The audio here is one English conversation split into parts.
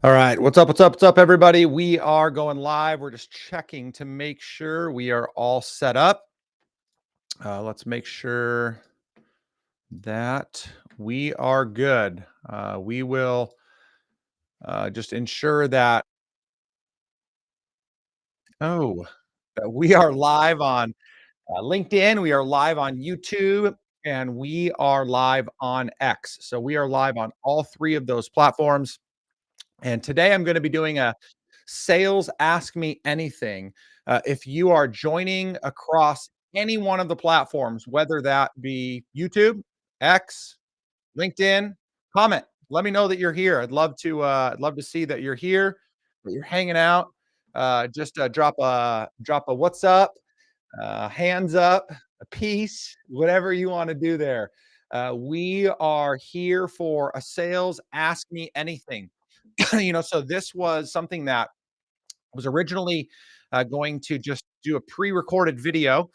All right. What's up? What's up? What's up, everybody? We are going live. We're just checking to make sure we are all set up. Let's make sure that we are good. We will just ensure that, oh, that we are live on LinkedIn. We are live on YouTube and we are live on X. So we are live on all three of those platforms. And today I'm going to be doing a sales ask me anything. If you are joining across any one of the platforms, whether that be YouTube, X, LinkedIn, comment. Let me know that you're here. I'd love to see that you're here, that you're hanging out. Just drop a what's up, hands up, a piece, whatever you want to do there. We are here for a sales ask me anything. So this was something that was originally going to just do a pre-recorded video,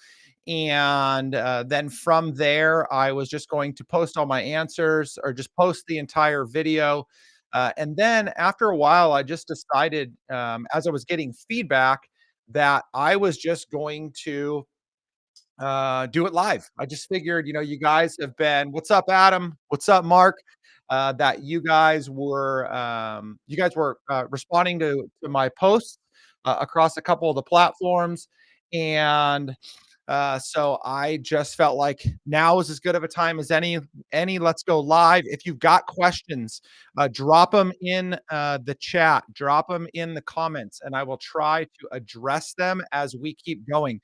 and then from there I was just going to post all my answers or just post the entire video. And then after a while I just decided, as I was getting feedback, that I was just going to do it live. I just figured, you guys have been, what's up, Adam? What's up, Mark? That you guys were responding to my posts across a couple of the platforms, and so I just felt like now is as good of a time as any. Let's go live. If you've got questions, drop them in the chat, drop them in the comments, and I will try to address them as we keep going.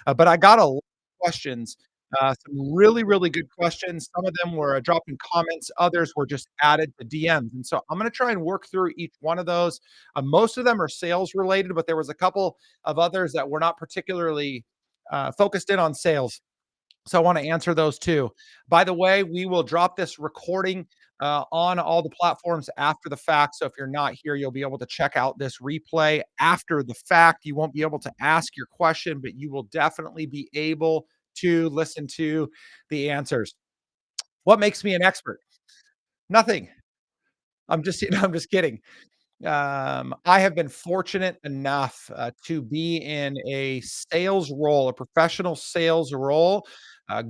But I got a lot of questions, some really, really good questions. Some of them were dropped in comments, others were just added to DMs. And so I'm going to try and work through each one of those. Most of them are sales related, but there was a couple of others that were not particularly focused in on sales. So I want to answer those too. By the way, we will drop this recording on all the platforms after the fact. So if you're not here, you'll be able to check out this replay after the fact. You won't be able to ask your question, but you will definitely be able to listen to the answers. What makes me an expert? Nothing. I'm just kidding. I have been fortunate enough to be in a sales role, a professional sales role,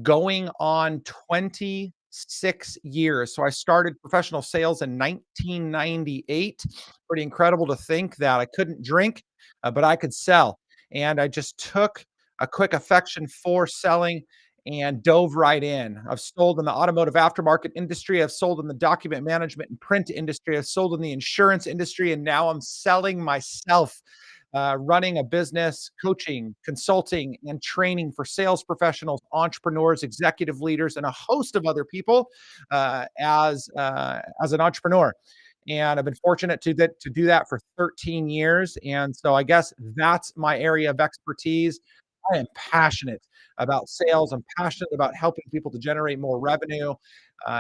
going on 26 years. So I started professional sales in 1998. Pretty incredible to think that I couldn't drink, but I could sell. And I just took a quick affection for selling and dove right in. I've sold in the automotive aftermarket industry. I've sold in the document management and print industry. I've sold in the insurance industry. And now I'm selling myself, running a business, coaching, consulting, and training for sales professionals, entrepreneurs, executive leaders, and a host of other people as an entrepreneur. And I've been fortunate to do that for 13 years. And so I guess that's my area of expertise. I am passionate about sales. I'm passionate about helping people to generate more revenue.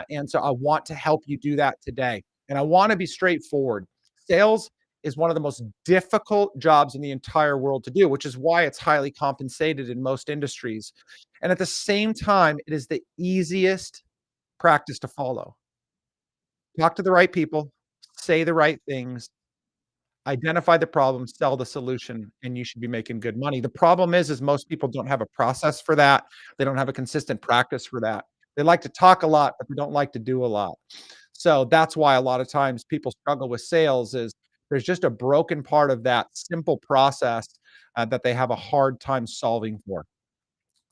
And so I want to help you do that today. And I want to be straightforward. Sales is one of the most difficult jobs in the entire world to do, which is why it's highly compensated in most industries. And at the same time, it is the easiest practice to follow. Talk to the right people, say the right things, identify the problem, sell the solution, and you should be making good money. The problem is most people don't have a process for that. They don't have a consistent practice for that. They like to talk a lot, but they don't like to do a lot. So that's why a lot of times people struggle with sales is there's just a broken part of that simple process that they have a hard time solving for.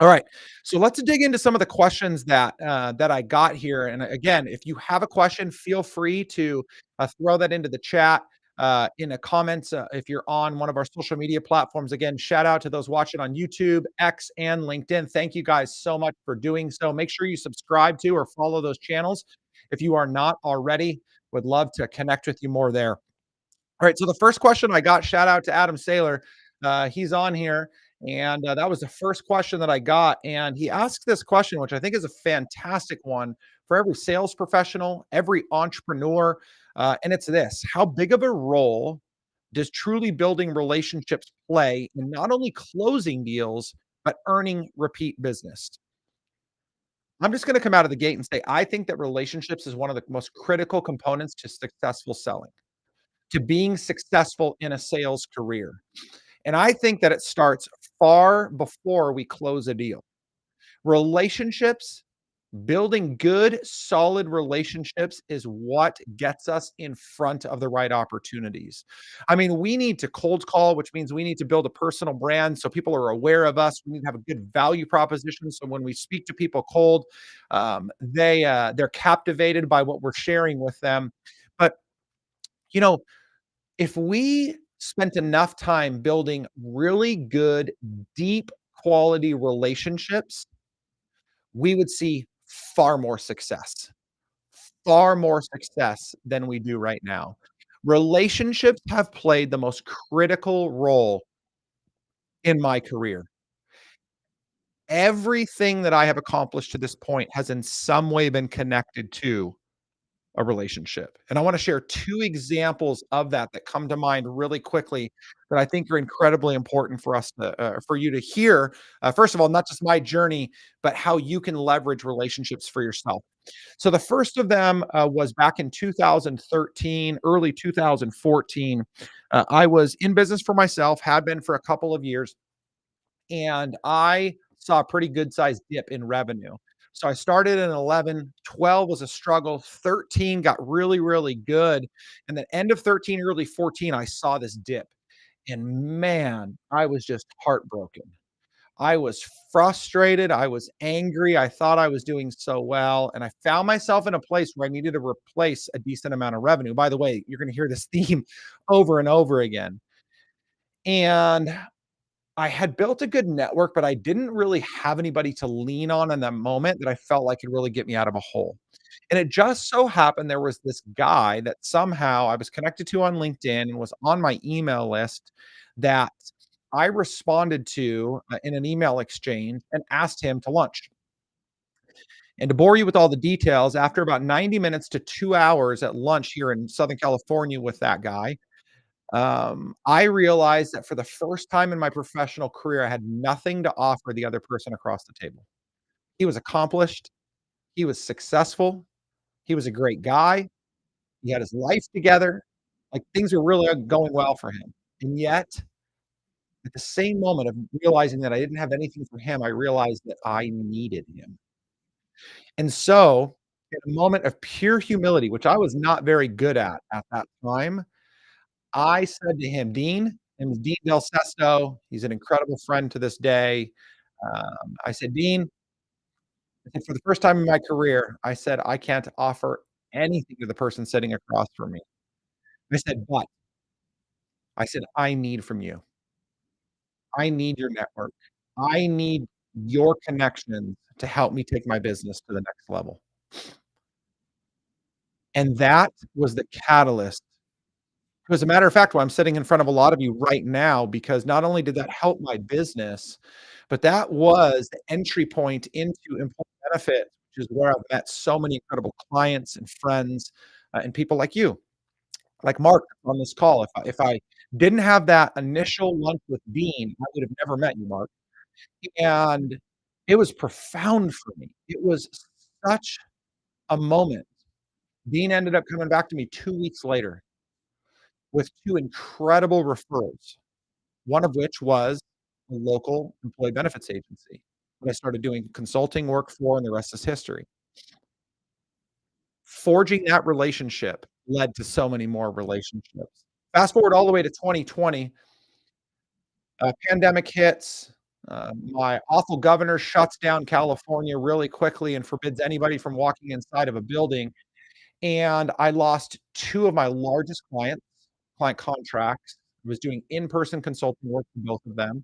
All right, so let's dig into some of the questions that I got here. And again, if you have a question, feel free to throw that into the chat, in the comments. If you're on one of our social media platforms, again, shout out to those watching on YouTube, X, and LinkedIn. Thank you guys so much for doing so. Make sure you subscribe to or follow those channels if you are not already. Would love to connect with you more there. All right, so the first question I got, shout out to Adam Saylor. He's on here, and that was the first question that I got. And he asked this question, which I think is a fantastic one for every sales professional, every entrepreneur. And it's this: how big of a role does truly building relationships play in not only closing deals, but earning repeat business? I'm just going to come out of the gate and say, I think that relationships is one of the most critical components to successful selling. to being successful in a sales career. And I think that it starts far before we close a deal. Relationships, building good, solid relationships is what gets us in front of the right opportunities. I mean, we need to cold call, which means we need to build a personal brand so people are aware of us. We need to have a good value proposition so when we speak to people cold, they're captivated by what we're sharing with them. But you know, if we spent enough time building really good, deep quality relationships, we would see far more success. Far more success than we do right now. Relationships have played the most critical role in my career. Everything that I have accomplished to this point has in some way been connected to a relationship. And I wanna share 2 examples of that that come to mind really quickly that I think are incredibly important for us to for you to hear. First of all, not just my journey, but how you can leverage relationships for yourself. So the first of them, was back in 2013, early 2014. I was in business for myself, had been for a couple of years, and I saw a pretty good sized dip in revenue. So I started in 11, 12 was a struggle, 13 got really, really good. And then end of 13, early 14, I saw this dip. And man, I was just heartbroken. I was frustrated. I was angry. I thought I was doing so well. And I found myself in a place where I needed to replace a decent amount of revenue. By the way, you're going to hear this theme over and over again. And I had built a good network, but I didn't really have anybody to lean on in that moment that I felt like could really get me out of a hole. And it just so happened there was this guy that somehow I was connected to on LinkedIn and was on my email list that I responded to in an email exchange and asked him to lunch. And to bore you with all the details, after about 90 minutes to 2 hours at lunch here in Southern California with that guy, I realized that for the first time in my professional career, I had nothing to offer the other person across the table. He was accomplished, he was successful, he was a great guy, he had his life together, like, things were really, going well for him. And yet, at the same moment of realizing that I didn't have anything for him, I realized that I needed him. And so, in a moment of pure humility, which I was not very good at that time, I said to him, "Dean," and Dean Del Sesto, he's an incredible friend to this day. I said, "Dean," I said, "for the first time in my career," I said, "I can't offer anything to the person sitting across from me." I said, "But," I said, "I need from you. I need your network. I need your connections to help me take my business to the next level." And that was the catalyst. As a matter of fact, why I'm sitting in front of a lot of you right now, because not only did that help my business, but that was the entry point into employee benefits, which is where I've met so many incredible clients and friends, and people like you, like Mark on this call. If I didn't have that initial lunch with Dean, I would have never met you, Mark. And it was profound for me. It was such a moment. Dean ended up coming back to me 2 weeks later with 2 incredible referrals, one of which was a local employee benefits agency that I started doing consulting work for, and the rest is history. Forging that relationship led to so many more relationships. Fast forward all the way to 2020, pandemic hits, my awful governor shuts down California really quickly and forbids anybody from walking inside of a building, and I lost 2 of my largest client contracts. I was doing in-person consulting work for both of them,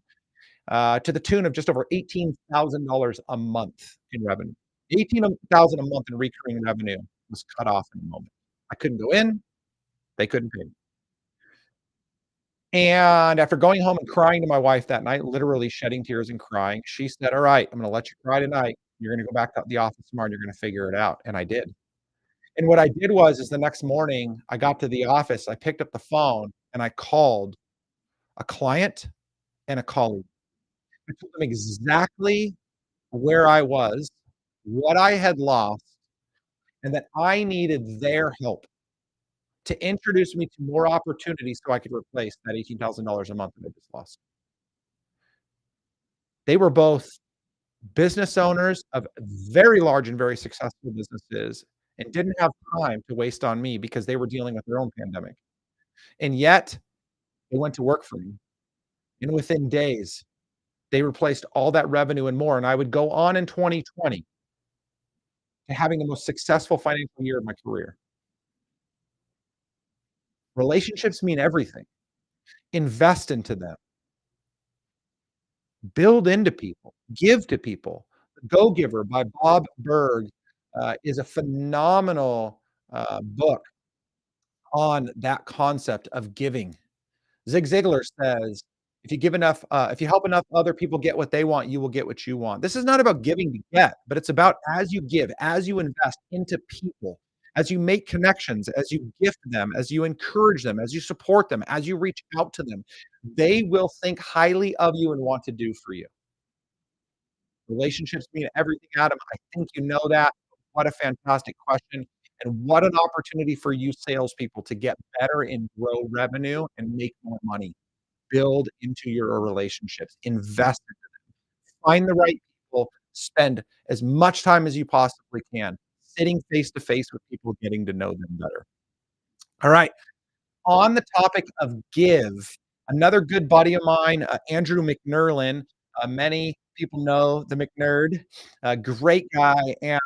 to the tune of just over $18,000 a month in revenue. 18,000 a month in recurring revenue was cut off in a moment. I couldn't go in, they couldn't pay me. And after going home and crying to my wife that night, literally shedding tears and crying, she said, "All right, I'm gonna let you cry tonight. You're gonna go back to the office tomorrow, and you're gonna figure it out." And I did. And what I did was is the next morning, I got to the office, I picked up the phone, and I called a client and a colleague. I told them exactly where I was, what I had lost, and that I needed their help. to introduce me to more opportunities so I could replace that $18,000 a month that I just lost. They were both business owners of very large and very successful businesses and didn't have time to waste on me because they were dealing with their own pandemic. And yet, they went to work for me, and within days, they replaced all that revenue and more, and I would go on in 2020 to having the most successful financial year of my career. Relationships mean everything. Invest into them, build into people, give to people. The Go Giver by Bob Burg is a phenomenal book on that concept of giving. Zig Ziglar says, if you help enough other people get what they want, you will get what you want. This is not about giving to get, but it's about as you give, as you invest into people, as you make connections, as you gift them, as you encourage them, as you support them, as you reach out to them, they will think highly of you and want to do for you. Relationships mean everything, Adam. I think you know that. What a fantastic question. And what an opportunity for you salespeople to get better and grow revenue and make more money. Build into your relationships, invest in them, find the right people, spend as much time as you possibly can sitting face to face with people, getting to know them better. All right. On the topic of give, another good buddy of mine, Andrew McNerlin, many people know the McNerd, a great guy, and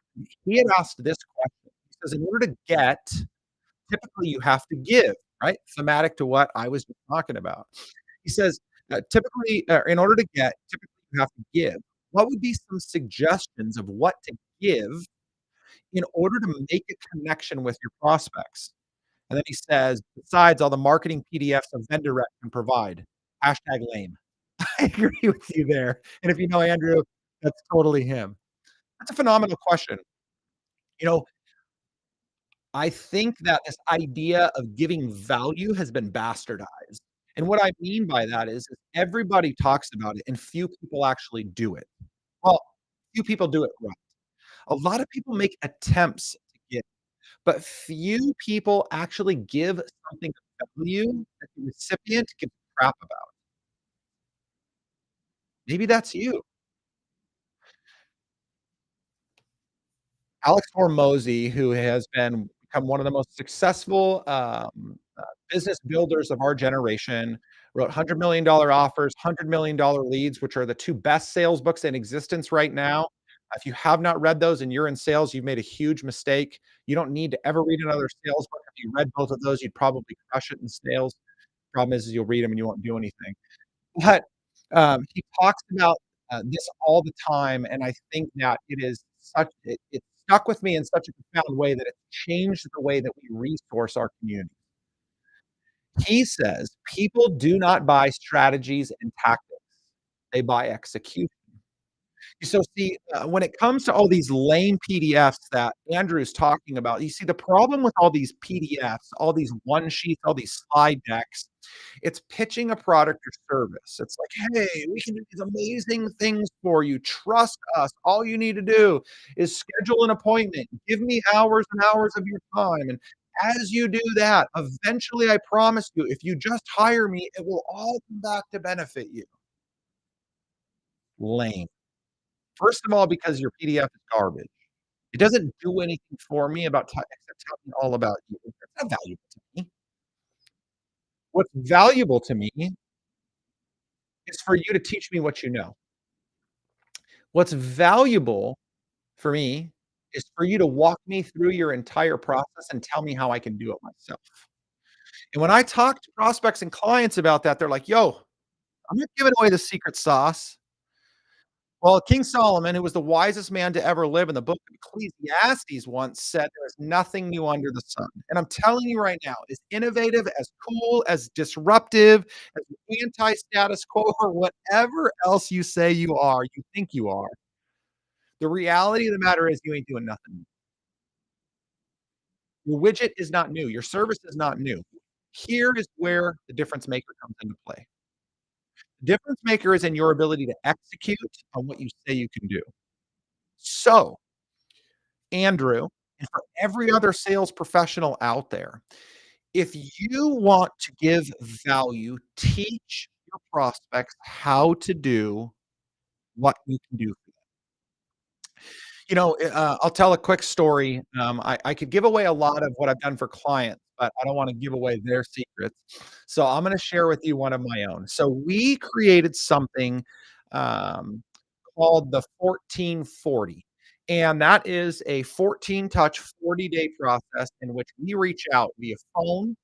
he had asked this question. He says, "In order to get, typically you have to give," right? Thematic to what I was just talking about. He says, "Typically, in order to get, typically you have to give. What would be some suggestions of what to give in order to make a connection with your prospects?" And then he says, "Besides all the marketing PDFs a vendor rep can provide." Hashtag lame. I agree with you there. And if you know Andrew, that's totally him. That's a phenomenal question. You know, I think that this idea of giving value has been bastardized. And what I mean by that is everybody talks about it and few people actually do it. Well, few people do it right. A lot of people make attempts to give, but few people actually give something of value that the recipient gives a crap about. Maybe that's you. Alex Hormozy, who has become one of the most successful, business builders of our generation, wrote $100 million offers, $100 million leads, which are the 2 best sales books in existence right now. If you have not read those and you're in sales, you've made a huge mistake. You don't need to ever read another sales book. If you read both of those, you'd probably crush it in sales. Problem is you'll read them and you won't do anything. But, he talks about, this all the time, and I think that it stuck with me in such a profound way that it changed the way that we resource our community. He says, "People do not buy strategies and tactics, they buy execution." So see, when it comes to all these lame PDFs that Andrew's talking about, you see the problem with all these PDFs, all these one sheets, all these slide decks, it's pitching a product or service. It's like, "Hey, we can do these amazing things for you. Trust us. All you need to do is schedule an appointment. Give me hours and hours of your time. And as you do that, eventually, I promise you, if you just hire me, it will all come back to benefit you." Lame. First of all, because your PDF is garbage. It doesn't do anything for me about except tell me all about you. That's not valuable to me. What's valuable to me is for you to teach me what you know. What's valuable for me is for you to walk me through your entire process and tell me how I can do it myself. And when I talk to prospects and clients about that, they're like, "Yo, I'm not giving away the secret sauce." Well, King Solomon, who was the wisest man to ever live in the book of Ecclesiastes, once said, "There is nothing new under the sun." And I'm telling you right now, as innovative, as cool, as disruptive, as anti-status quo, or whatever else you say you are, you think you are, the reality of the matter is you ain't doing nothing. Your widget is not new. Your service is not new. Here is where the difference maker comes into play. The difference maker is in your ability to execute on what you say you can do. So, Andrew, and for every other sales professional out there, If you want to give value, teach your prospects how to do what you can do. I'll tell a quick story. I could give away a lot of what I've done for clients, but I don't wanna give away their secrets. So I'm gonna share with you one of my own. So we created something, um, called the 1440, and that is a 14 touch, 40-day process in which we reach out via phone,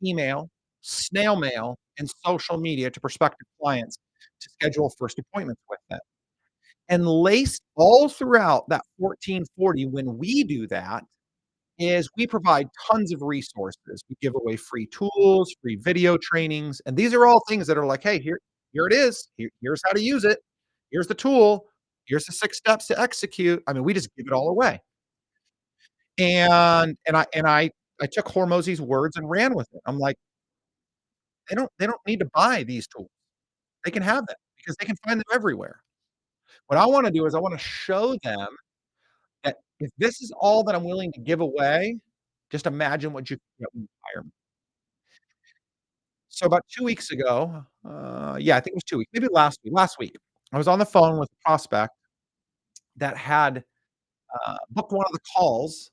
email, snail mail, and social media to prospective clients to schedule first appointments with them. And laced all throughout that 1440 when we do that is we provide tons of resources. We give away free tools, free video trainings, and these are all things that are like, "Hey, here it is. Here's how to use it. Here's the tool. Here's the 6 steps to execute." I mean, we just give it all away. And I took Hormozy's words and ran with it. I'm like, "They don't need to buy these tools. They can have them because they can find them everywhere." What I wanna do is I wanna show them that if this is all that I'm willing to give away, just imagine what you can get when you hire me. So about 2 weeks ago, yeah, I think it was 2 weeks, maybe last week, I was on the phone with a prospect that had, booked one of the calls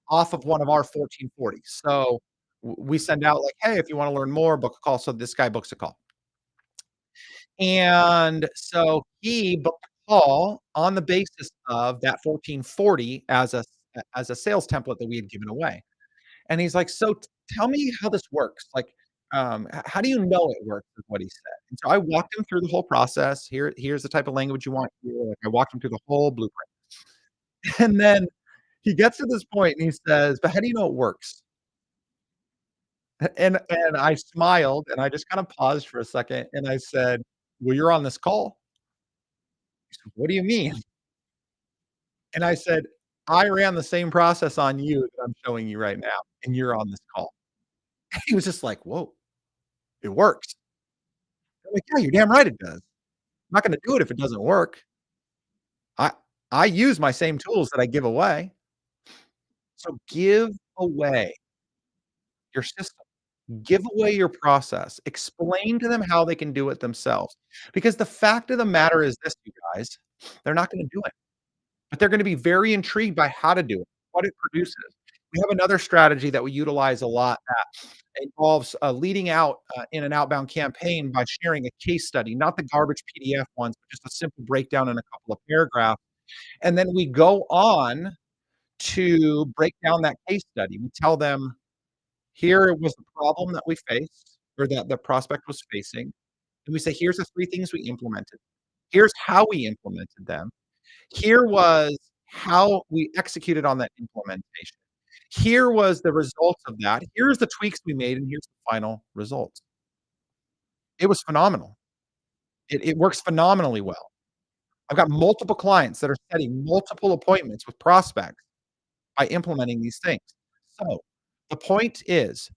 off of one of our 1440s. So, we send out like, "Hey, if you wanna learn more, book a call." So this guy books a call. And so he booked a call on the basis of that 1440 as a sales template that we had given away. And he's like, "So tell me how this works. Like, how do you know it works?" Is what he said. And so I walked him through the whole process. Here's the type of language you want here. Like, I walked him through the whole blueprint. And then he gets to this point and he says, "But how do you know it works?" And I smiled and I just kind of paused for a second and I said, "Well, you're on this call." He said, "What do you mean?" And I said, "I ran the same process on you that I'm showing you right now, and you're on this call." He was just like, "Whoa, it works." I'm like, "Yeah, you're damn right it does. I'm not gonna do it if it doesn't work. I I use my same tools that I give away." So give away your system. Give away your process. Explain to them how they can do it themselves. Because the fact of the matter is this, you guys, they're not gonna do it, but they're gonna be very intrigued by how to do it, what it produces. We have another strategy that we utilize a lot that involves, leading out, in an outbound campaign by sharing a case study, not the garbage PDF ones, but just a simple breakdown in a couple of paragraphs. And then we go on to break down that case study. We tell them, "Here was the problem that we faced or that the prospect was facing." And we say, "Here's the 3 things we implemented. Here's how we implemented them. Here was how we executed on that implementation. Here was the results of that. Here's the tweaks we made, and here's the final results." It was phenomenal. It works phenomenally well. I've got multiple clients that are setting multiple appointments with prospects by implementing these things. So, the point is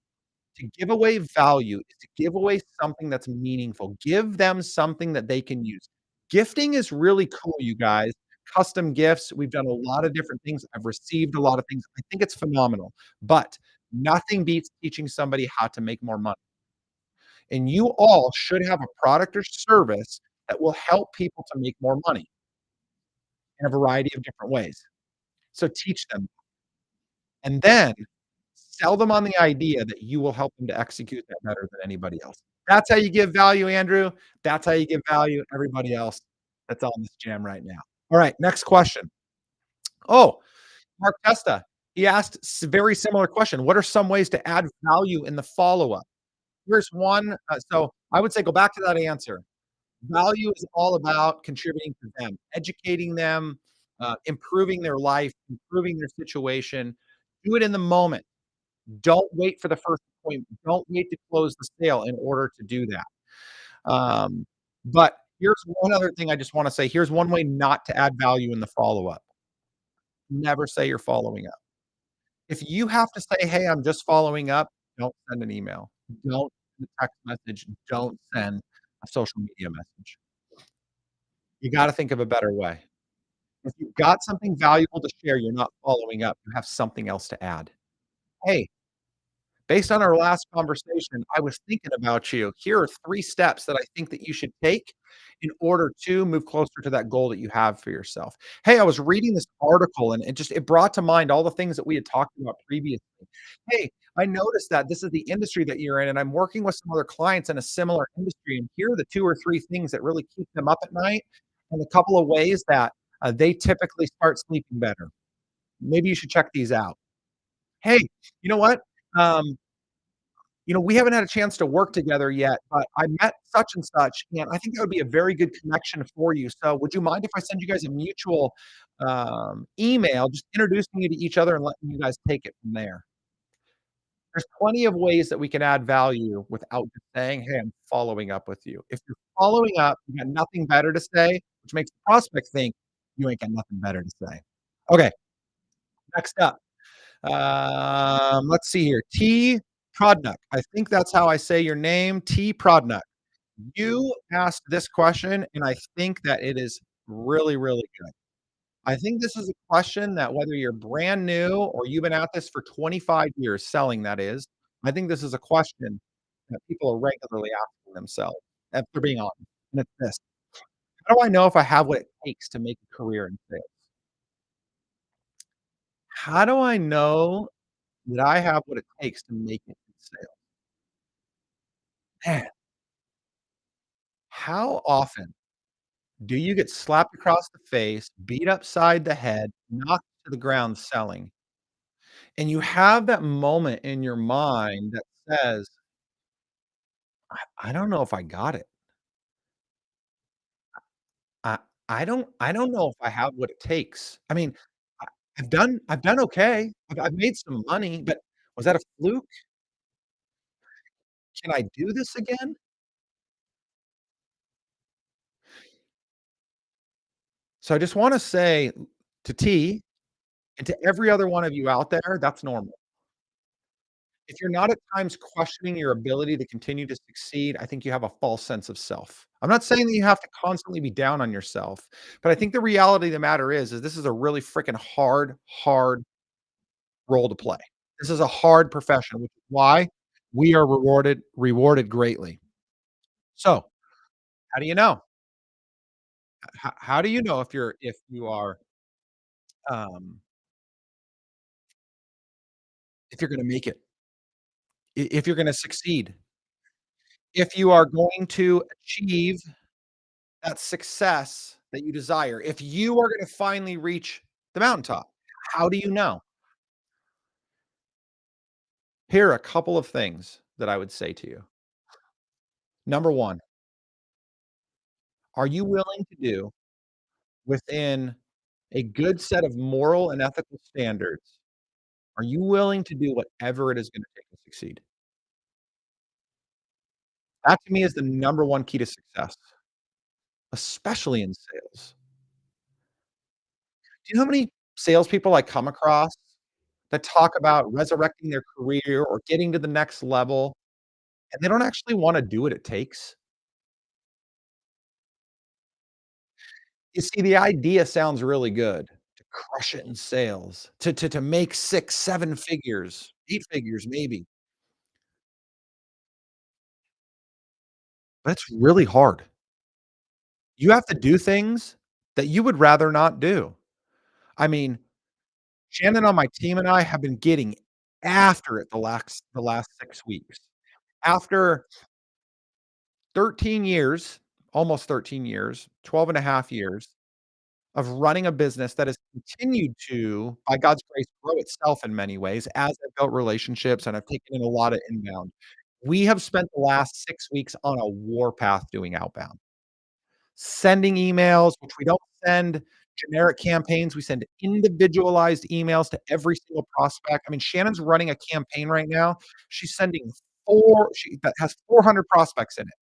to give away value is to give away something that's meaningful. Give them something that they can use. Gifting is really cool, you guys. Custom gifts, we've done a lot of different things. I've received a lot of things. I think it's phenomenal, but nothing beats teaching somebody how to make more money. And you all should have a product or service that will help people to make more money in a variety of different ways. So teach them and then sell them on the idea that you will help them to execute that better than anybody else. That's how you give value, Andrew. That's how you give value everybody else that's on this jam right now. All right, next question. Oh, Mark Testa. He asked very similar question. What are some ways to add value in the follow-up? Here's one. So I would say go back to that answer. Value is all about contributing to them, educating them, improving their life, improving their situation. Do it in the moment. Don't wait for the first appointment. Don't wait to close the sale in order to do that. But here's one other thing I just wanna say. Here's one way not to add value in the follow-up. Never say you're following up. If you have to say, "Hey, I'm just following up," don't send an email. Don't send a text message. Don't send a social media message. You gotta think of a better way. If you've got something valuable to share, you're not following up, you have something else to add. "Hey, Based on our last conversation, I was thinking about you. Here are 3 steps that I think that you should take in order to move closer to that goal that you have for yourself. Hey, I was reading this article and it brought to mind all the things that we had talked about previously. Hey, I noticed that this is the industry that you're in, and I'm working with some other clients in a similar industry, and here are the 2 or 3 things that really keep them up at night, and a couple of ways that, they typically start sleeping better. Maybe you should check these out. Hey, you know what? Um, we haven't had a chance to work together yet, but I met such and such, and I think that would be a very good connection for you. So would you mind if I send you guys a mutual, email just introducing you to each other and letting you guys take it from there? There's plenty of ways that we can add value without just saying, "Hey, I'm following up with you." If you're following up, you got nothing better to say, which makes the prospect think you ain't got nothing better to say. Okay, next up. Let's see here. T. Prodnuck. I think that's how I say your name, T. Prodnuck. You asked this question, and I think that it is really, really good. I think this is a question that whether you're brand new or you've been at this for 25 years, selling that is, I think this is a question that people are regularly asking themselves, if they're being honest, and it's this: "How do I know if I have what it takes to make a career in sales? How do I know that I have what it takes to make it in sales?" Man, how often do you get slapped across the face, beat upside the head, knocked to the ground selling, and you have that moment in your mind that says, I don't know if I got it. I I don't know if I have what it takes." I mean, I I've done okay. I've made some money, but was that a fluke? Can I do this again? So I just wanna say to T and to every other one of you out there, that's normal. If you're not at times questioning your ability to continue to succeed, I think you have a false sense of self. I'm not saying that you have to constantly be down on yourself, but I think the reality of the matter is this is a really freaking hard role to play. This is a hard profession, which is why we are rewarded greatly. So, how do you know? How do you know if you are, um, if you're gonna make it, if you're gonna succeed, if you are going to achieve that success that you desire, if you are gonna finally reach the mountaintop, how do you know? Here are a couple of things that I would say to you. Number 1, are you willing to do within a good set of moral and ethical standards, are you willing to do whatever it is gonna take to succeed? That to me is the number 1 key to success, especially in sales. Do you know how many salespeople I come across that talk about resurrecting their career or getting to the next level, and they don't actually wanna do what it takes? You see, the idea sounds really good, to crush it in sales, to make 6, 7 figures, 8 figures maybe, but it's really hard. You have to do things that you would rather not do. I mean, Shannon on my team and I have been getting after it the last 6 weeks. After 13 years, almost 13 years, 12 and a half years of running a business that has continued to, by God's grace, grow itself in many ways as I've built relationships and I've taken in a lot of inbound. We have spent the last 6 weeks on a warpath doing outbound. Sending emails, which we don't send generic campaigns, we send individualized emails to every single prospect. I mean, Shannon's running a campaign right now. She's sending 4 she that has 400 prospects in it,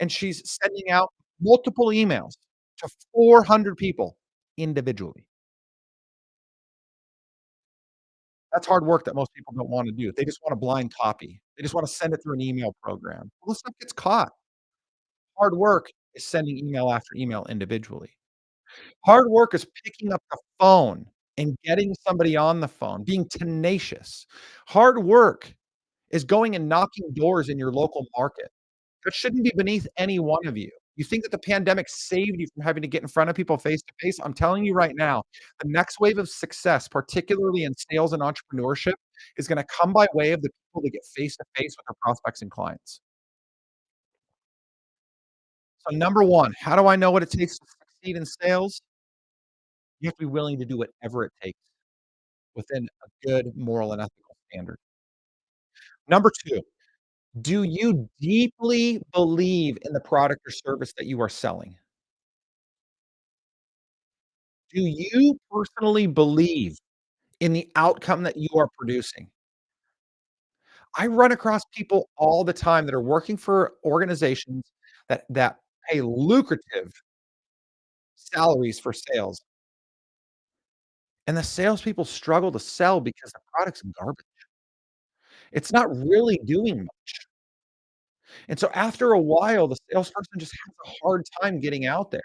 and she's sending out multiple emails to 400 people individually. That's hard work that most people don't wanna do. They just want a blind copy. They just wanna send it through an email program. Well, this stuff gets caught. Hard work is sending email after email individually. Hard work is picking up the phone and getting somebody on the phone, being tenacious. Hard work is going and knocking doors in your local market. That shouldn't be beneath any one of you. You think that the pandemic saved you from having to get in front of people face to face? I'm telling you right now, the next wave of success, particularly in sales and entrepreneurship, is gonna come by way of the people that get face to face with their prospects and clients. So number 1, how do I know what it takes to succeed in sales? You have to be willing to do whatever it takes within a good moral and ethical standard. Number 2, do you deeply believe in the product or service that you are selling? Do you personally believe in the outcome that you are producing? I run across people all the time that are working for organizations that pay lucrative salaries for sales, and the salespeople struggle to sell because the product's garbage. It's not really doing much, and so after a while, the salesperson just has a hard time getting out there.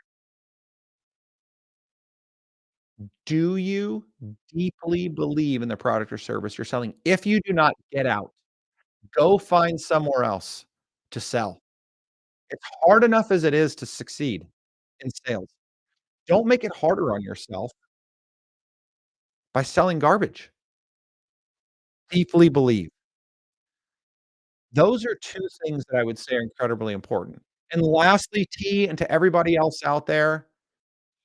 Do you deeply believe in the product or service you're selling? If you do not, get out. Go find somewhere else to sell. It's hard enough as it is to succeed in sales. Don't make it harder on yourself by selling garbage. Deeply believe. Those are 2 things that I would say are incredibly important. And lastly, T, and to everybody else out there,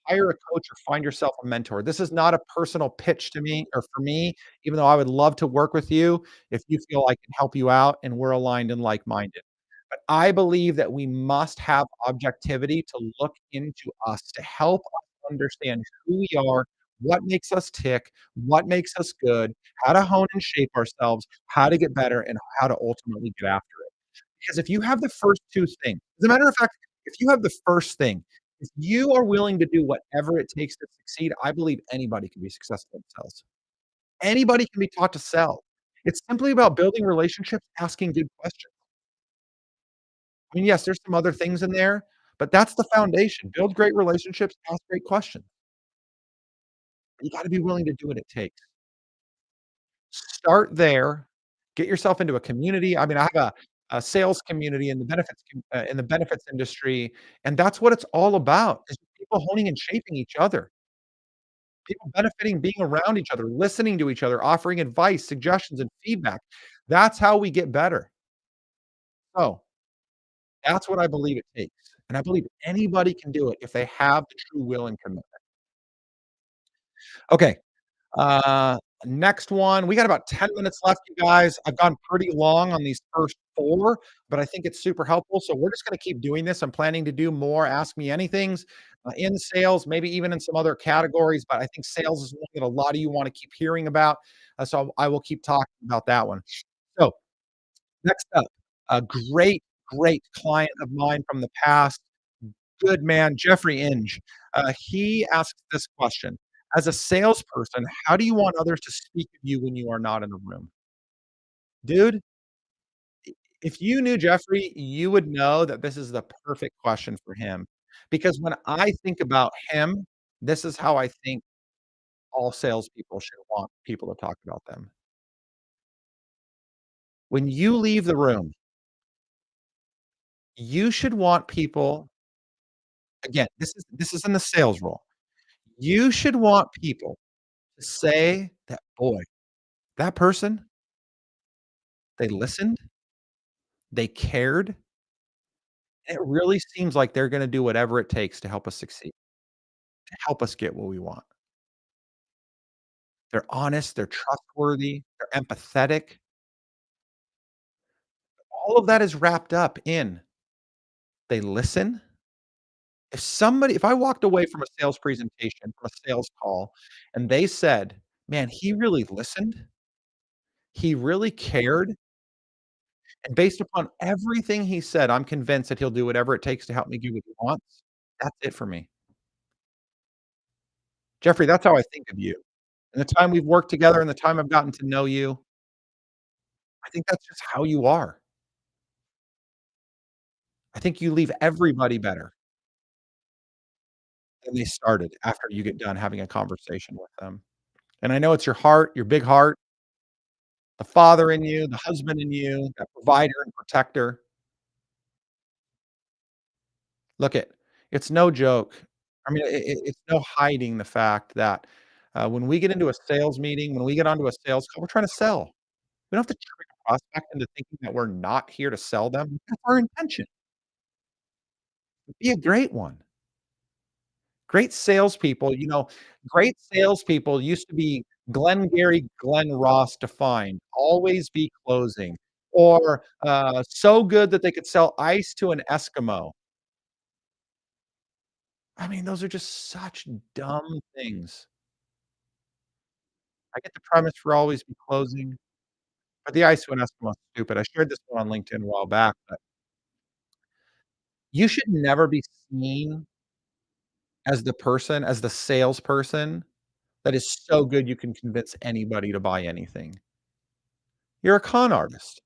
hire a coach or find yourself a mentor. This is not a personal pitch to me or for me, even though I would love to work with you if you feel I can help you out and we're aligned and like-minded. But I believe that we must have objectivity to look into us, to help us understand who we are, what makes us tick, what makes us good, how to hone and shape ourselves, how to get better, and how to ultimately get after it. Because if you have the first 2 things, as a matter of fact, if you have the first thing, if you are willing to do whatever it takes to succeed, I believe anybody can be successful in sales. Anybody can be taught to sell. It's simply about building relationships, asking good questions. I mean, yes, there's some other things in there, but that's the foundation. Build great relationships, ask great questions. You gotta be willing to do what it takes. Start there, get yourself into a community. I mean, I have a sales community in the benefits industry, and that's what it's all about, is people honing and shaping each other, people benefiting, being around each other, listening to each other, offering advice, suggestions, and feedback. That's how we get better. So, that's what I believe it takes, and I believe anybody can do it if they have the true will and commitment. Okay, next one, we got about 10 minutes left, you guys. I've gone pretty long on these first 4, but I think it's super helpful, so we're just gonna keep doing this. I'm planning to do more Ask Me Anythings, in sales, maybe even in some other categories, but I think sales is one that a lot of you wanna keep hearing about, so I will keep talking about that one. So, next up, a great client of mine from the past, good man, Jeffrey Inge. He asks this question: "As a salesperson, how do you want others to speak of you when you are not in the room?" Dude, if you knew Jeffrey, you would know that this is the perfect question for him, because when I think about him, this is how I think all salespeople should want people to talk about them. When you leave the room, you should want people, again, this is in the sales role. You should want people to say that, "Boy, that person, they listened, they cared, and it really seems like they're gonna do whatever it takes to help us succeed, to help us get what we want." They're honest, they're trustworthy, they're empathetic. All of that is wrapped up in they listen. If I walked away from a sales presentation, from a sales call, and they said, "Man, he really listened, he really cared, and based upon everything he said, I'm convinced that he'll do whatever it takes to help me get what he wants," that's it for me. Jeffrey, that's how I think of you. And the time we've worked together and the time I've gotten to know you, I think that's just how you are. I think you leave everybody better than they started after you get done having a conversation with them. And I know it's your heart, your big heart. The father in you, the husband in you, that provider and protector. Look it, it's no joke. I mean, it's no hiding the fact that, when we get into a sales meeting, when we get onto a sales call, we're trying to sell. We don't have to trick a prospect into thinking that we're not here to sell them. That's our intention. Be a great one. Great salespeople, great salespeople used to be Glengarry Glen Ross defined, always be closing, or, so good that they could sell ice to an Eskimo. I mean, those are just such dumb things. I get the premise for always be closing, but the ice to an Eskimo is stupid. I shared this one on LinkedIn a while back, but you should never be seen as as the salesperson that is so good you can convince anybody to buy anything. You're a con artist.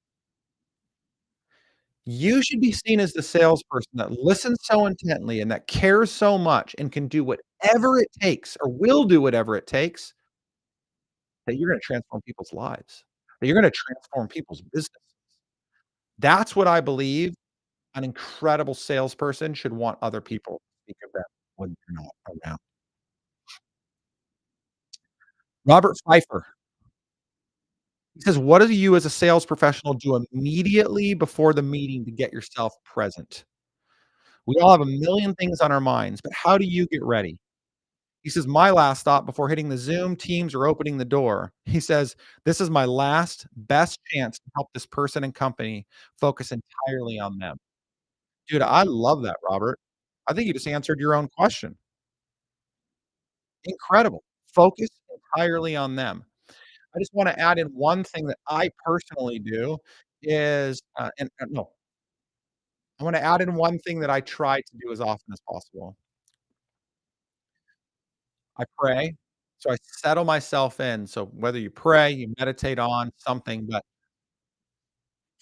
You should be seen as the salesperson that listens so intently and that cares so much and can do whatever it takes or will do whatever it takes that you're gonna transform people's lives, that you're gonna transform people's businesses. That's what I believe an incredible salesperson should want other people to speak of them when they're not around. Robert Pfeiffer, he says, "What do you as a sales professional do immediately before the meeting to get yourself present? We all have a million things on our minds, but how do you get ready?" He says, "My last thought before hitting the Zoom, Teams, or opening the door," he says, "This is my last best chance to help this person and company focus entirely on them." Dude, I love that, Robert. I think you just answered your own question. Incredible. Focus entirely on them. I just wanna add in one thing that I personally do is, no, I wanna add in one thing that I try to do as often as possible. I pray, so I settle myself in, so whether you pray, you meditate on something, but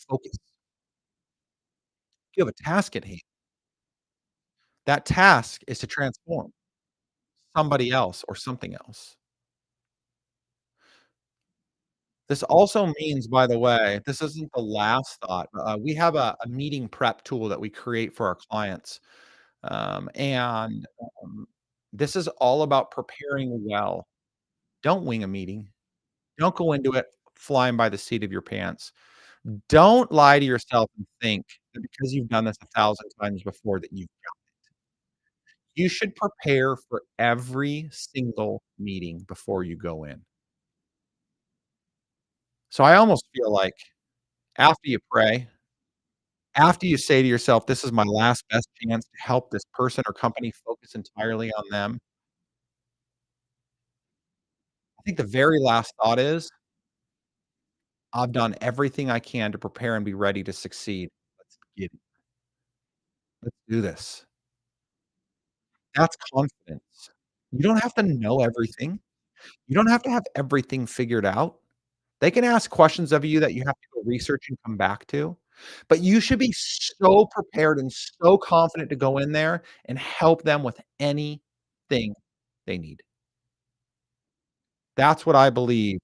focus. You have a task at hand. That task is to transform somebody else or something else. This also means, by the way, this isn't the last thought, we have a meeting prep tool that we create for our clients, and, this is all about preparing well. Don't wing a meeting. Don't go into it flying by the seat of your pants. Don't lie to yourself and think that because you've done this 1,000 times before that you should prepare for every single meeting before you go in. So I almost feel like after you pray, after you say to yourself, "This is my last best chance to help this person or company focus entirely on them," I think the very last thought is, "I've done everything I can to prepare and be ready to succeed. Let's get it. Let's do this." That's confidence. You don't have to know everything. You don't have to have everything figured out. They can ask questions of you that you have to go research and come back to, but you should be so prepared and so confident to go in there and help them with anything they need. That's what I believe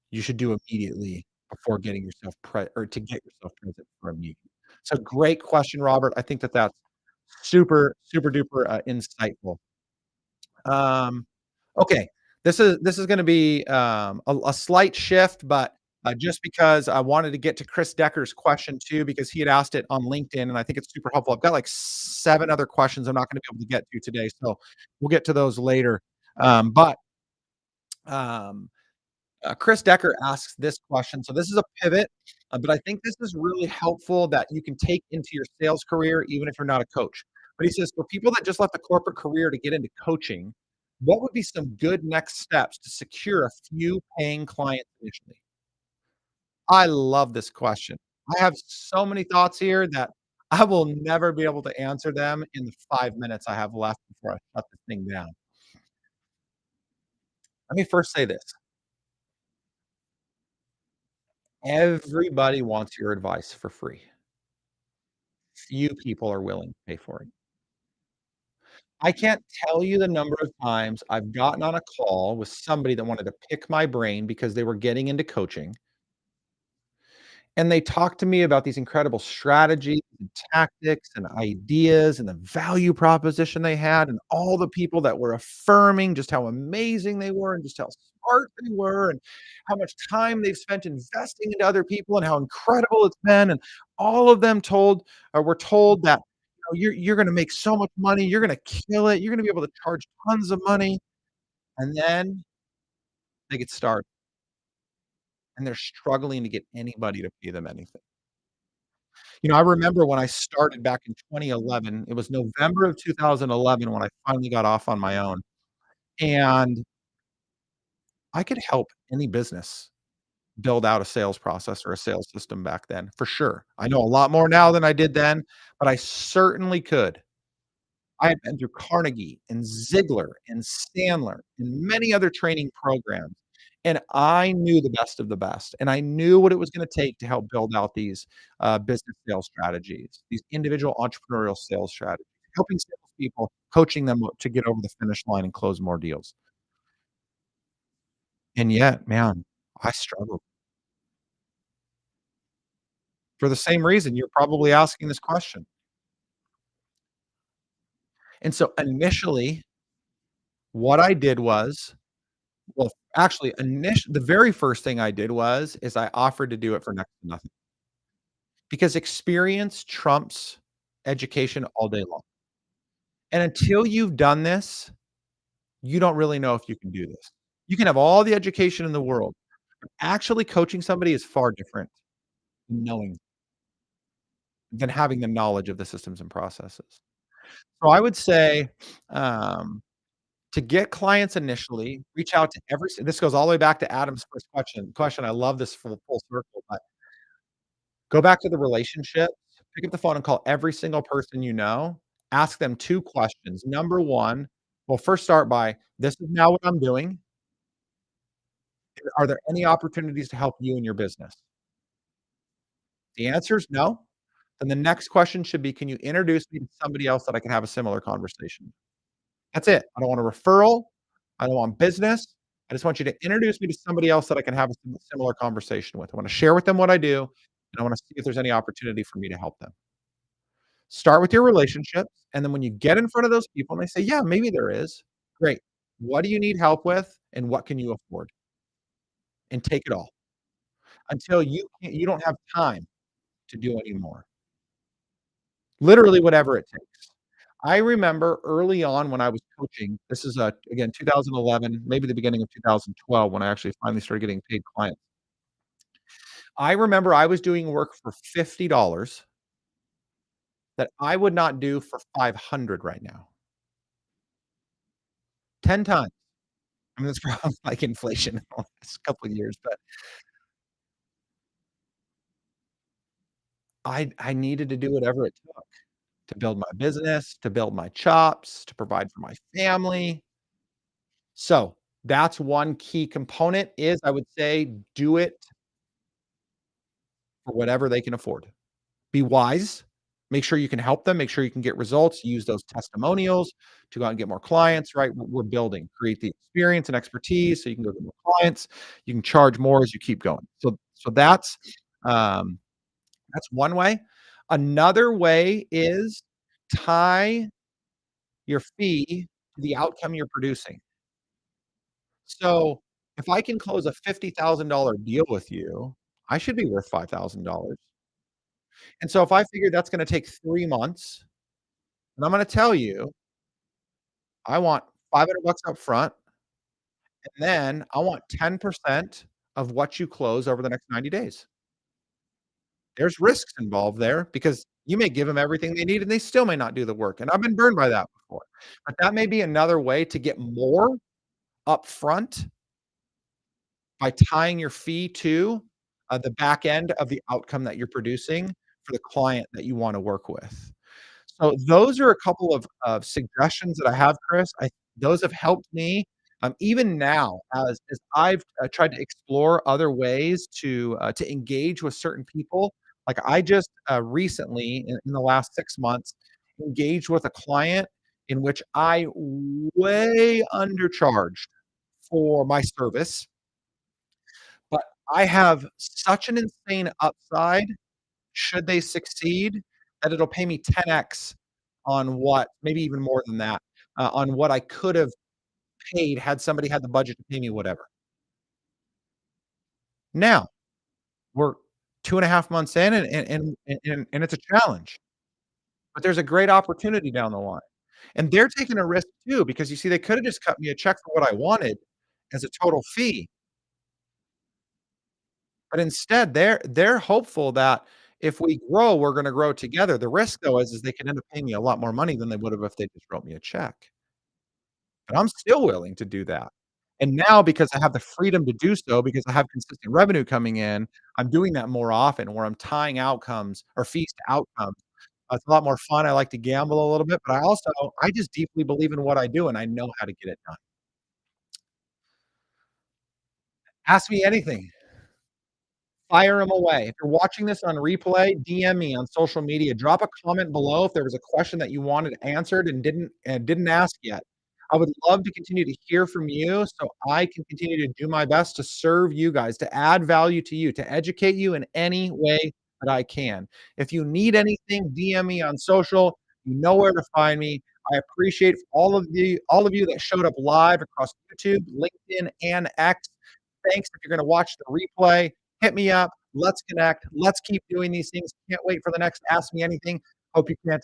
you should do immediately before getting yourself or to get yourself present for a meeting. So great question, Robert. I think that that's super, super duper, insightful. Um, okay, this is gonna be, a slight shift, but, just because I wanted to get to Chris Decker's question too, because he had asked it on LinkedIn, and I think it's super helpful. I've got, like, 7 other questions I'm not gonna be able to get to today, so we'll get to those later. But, um Chris Decker asks this question. So this is a pivot, but I think this is really helpful that you can take into your sales career, even if you're not a coach. But he says, for people that just left the corporate career to get into coaching, what would be some good next steps to secure a few paying clients initially? I love this question. I have so many thoughts here that I will never be able to answer them in the 5 minutes I have left before I shut this thing down. Let me first say this. Everybody wants your advice for free. Few people are willing to pay for it. I can't tell you the number of times I've gotten on a call with somebody that wanted to pick my brain because they were getting into coaching, and they talked to me about these incredible strategies and tactics and ideas and the value proposition they had and all the people that were affirming just how amazing they were and just how smart they were and how much time they've spent investing into other people and how incredible it's been, and all of them told or were told that, "You're gonna make so much money, you're gonna kill it, you're gonna be able to charge tons of money," and then they get started, and they're struggling to get anybody to pay them anything. I remember when I started back in 2011, it was November of 2011 when I finally got off on my own, and I could help any business build out a sales process or a sales system back then, for sure. I know a lot more now than I did then, but I certainly could. I had been through Carnegie and Ziegler and Sandler and many other training programs, and I knew the best of the best, and I knew what it was gonna take to help build out these, business sales strategies, these individual entrepreneurial sales strategies, helping salespeople, coaching them to get over the finish line and close more deals. And yet, man, I struggled for the same reason you're probably asking this question. And so initially, what I did was well, actually, the very first thing I did is I offered to do it for next to nothing, because experience trumps education all day long, and until you've done this, you don't really know if you can do this. You can have all the education in the world, but actually coaching somebody is far different than knowing than having the knowledge of the systems and processes. So I would say, um, to get clients initially, reach out to this goes all the way back to Adam's first question. I love this full circle, but go back to the relationships, pick up the phone and call every single person you know, ask them 2 questions. Number 1, well, first start by, "This is now what I'm doing. Are there any opportunities to help you in your business?" The answer is no. Then the next question should be, "Can you introduce me to somebody else that I can have a similar conversation?" That's it. I don't want a referral. I don't want business. I just want you to introduce me to somebody else that I can have a similar conversation with. I wanna share with them what I do, and I wanna see if there's any opportunity for me to help them. Start with your relationships, and then when you get in front of those people and they say, "Yeah, maybe there is." Great. What do you need help with, and what can you afford? And take it all until you don't have time to do any more. Literally whatever it takes. I remember early on when I was coaching, this is, again, 2011, maybe the beginning of 2012 when I actually finally started getting paid clients. I remember I was doing work for $50 that I would not do for 500 right now. 10 times. I mean, that's probably like inflation in the last couple of years, but I needed to do whatever it took to build my business, to build my chops, to provide for my family. So, that's one key component is I would say do it for whatever they can afford. Be wise, make sure you can help them, make sure you can get results, use those testimonials to go out and get more clients, right? We're building, create the experience and expertise so you can go get more clients, you can charge more as you keep going. So um, that's one way. Another way is tie your fee to the outcome you're producing. So, if I can close a $50,000 deal with you, I should be worth $5,000. And so if I figure that's gonna take 3 months, and I'm gonna tell you, I want 500 bucks up front, and then I want 10% of what you close over the next 90 days. There's risks involved there because you may give them everything they need, and they still may not do the work, and I've been burned by that before. But that may be another way to get more upfront by tying your fee to, the back end of the outcome that you're producing for the client that you wanna work with. So those are a couple of suggestions that I have, Chris. Those have helped me, even now as I've, tried to explore other ways to engage with certain people. Like, I just, recently in the last 6 months, engaged with a client in which I way undercharged for my service, but I have such an insane upside should they succeed that it'll pay me 10x on what maybe even more than that, on what I could have paid had somebody had the budget to pay me whatever. Now, we're 2.5 months in and it's a challenge, but there's a great opportunity down the line. And they're taking a risk too because you see, they coulda just cut me a check for what I wanted as a total fee, but instead, they're hopeful that if we grow, we're gonna grow together. The risk, though, is they could end up paying me a lot more money than they would have if they just wrote me a check. But I'm still willing to do that. And now because I have the freedom to do so, because I have consistent revenue coming in, I'm doing that more often where I'm tying outcomes or fees to outcomes. It's a lot more fun. I like to gamble a little bit, but I just deeply believe in what I do, and I know how to get it done. Ask me anything. Fire them away. If you're watching this on replay, DM me on social media. Drop a comment below if there was a question that you wanted answered and didn't ask yet. I would love to continue to hear from you so I can continue to do my best to serve you guys, to add value to you, to educate you in any way that I can. If you need anything, DM me on social. You know where to find me. I appreciate all of you that showed up live across YouTube, LinkedIn, and X. Thanks. If you're gonna watch the replay, hit me up. Let's connect. Let's keep doing these things. Can't wait for the next Ask Me Anything. Hope you can't